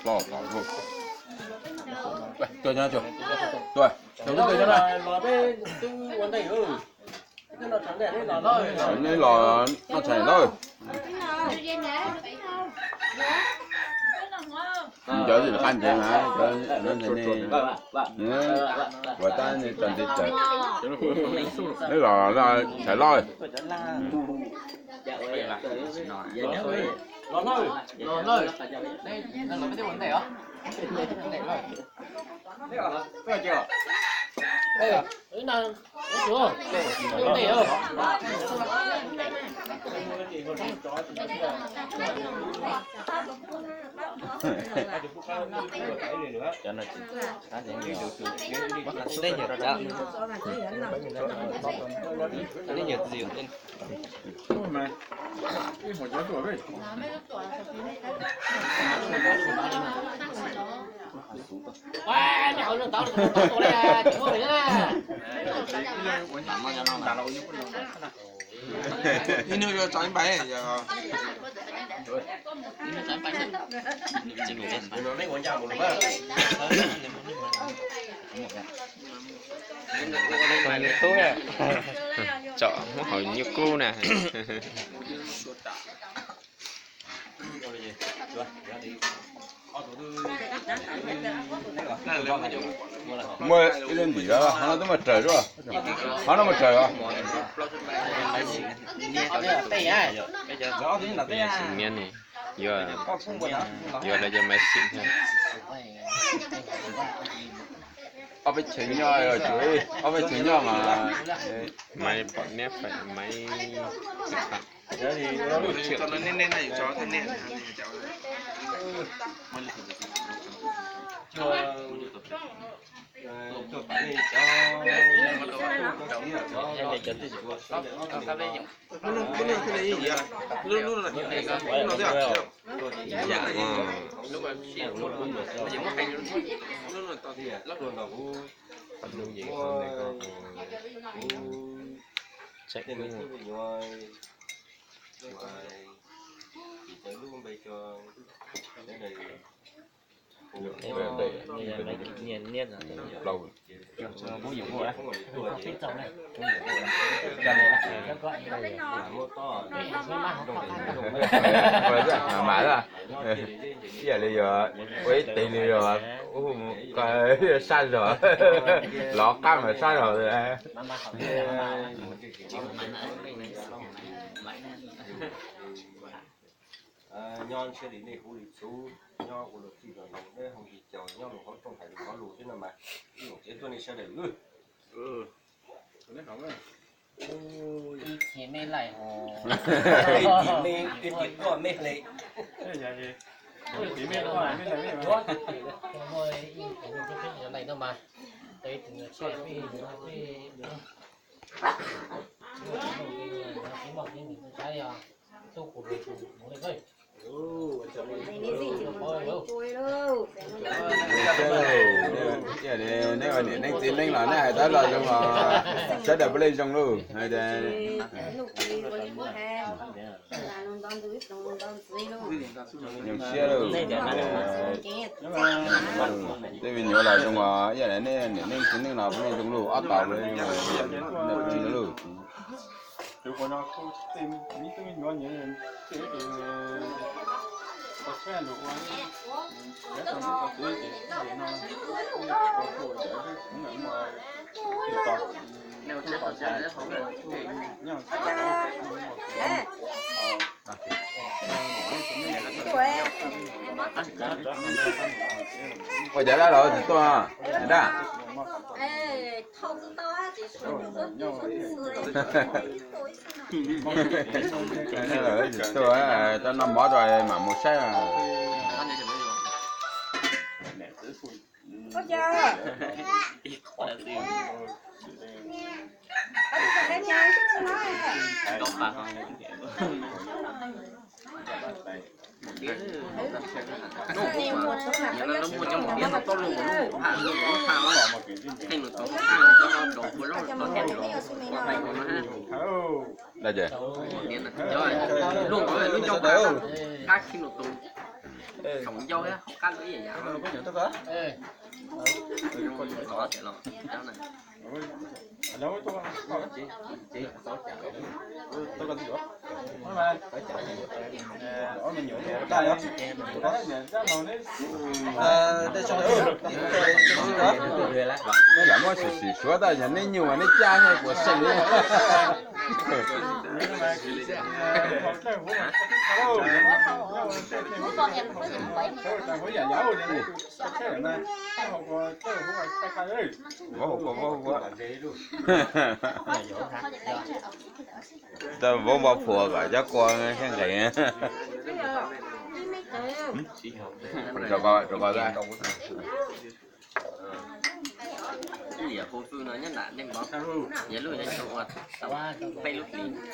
bỏ thôi. Chơi nha chơi. Rồi, chơi cho này. Cái lò nó chảy thôi. Chơi gì là ăn chơi mà, chơi lên thế này. Và ta như trần đi chơi. Cái lò là chảy lôi. Lò nơi. Đây, nó cái vấn đề hả? Đây à? Cái chưa? Đây à? Đấy là chưa? Cái vấn đề không? Cho nó đây nhiều đó. Đây nhiều gì lên. Mày, cái hồi nhớ tuổi đấy. Wow, nhậu nó tao tao đây à, chỉ có đấy à. đi nơi cho anh bay giờ Mà như cô nè. Chọn hỏi như cô nè. Mua cái lên gì đó, nó tới mặt trời rồi. Nó mặt trời rồi. Miên này. Giờ là giờ máy xịn thôi. Ở bên chính nhau rồi chú, ở bên chính nhau mà. Máy bọn nếp phải máy. cho nó nên này cho thế này luôn là những này nó thế à dạ lúc mà chỉ một hành luôn là to thì lắp luôn là Lưu gì không này con chạy với Lâu. Bố dụng mua á. Thích trồng này. Mà đó. Giờ bây giờ với tiền đi rồi. Cái sai rồi. Lọt cam là sai rồi. nho sẽ đi này khu lịch số nho của luật thì rồi đây không gì chờ nho nó có trong phải có lụt thế nào mà cái tôi này sẽ để luôn Nó không á. Đi chế mê lại hồ. cái chuyện có mê này Thôi, cái này đâu mà. Đấy thì chơi với cái bọc như mình trái à. Tôi của mình muốn lên thôi. Giờ nếu mà điện đánh tin đánh là nó hay tới rồi nhưng mà sẽ đập lên trong luôn. Hay là nhiều xe đâu. Thế mình nhớ lại trong mà giờ này nên tin đánh nào cũng nên trong luôn áp tàu lên nhưng mà đập lên luôn. Nếu có nó không tìm những cái mình ngon như thế thì có xe đủ quá để còn có cái gì để nó có phổi để cũng là mà thì tọt nếu không tọt ra nó không được nhưng Ôi để ra rồi thì tôi à, để ra. Tôi á, tao nằm bỏ rồi mà một xe à. Có chưa? Em nhai chút xíu nói. nó mua trong một cái nó to luôn nó hạ luôn nó thao á thành một cái thao cho nó đổ của nó Đây gì? rồi luôn có luôn trong cái khác khi nó tụ sống dâu á cắt cái gì vậy có nhiều tất cả có thể lo cháu này đâu tôi tôi cần gì đó mà đó mình nhớ đây đó có nhà ra nó đấy đây cho đó那两毛是说的，人家牛啊，那家呢我生的。但我把破个叫光先给。这个在。cái gì à cô phương nói nhất là nên bỏ vậy luôn nên cậu bay lúc đi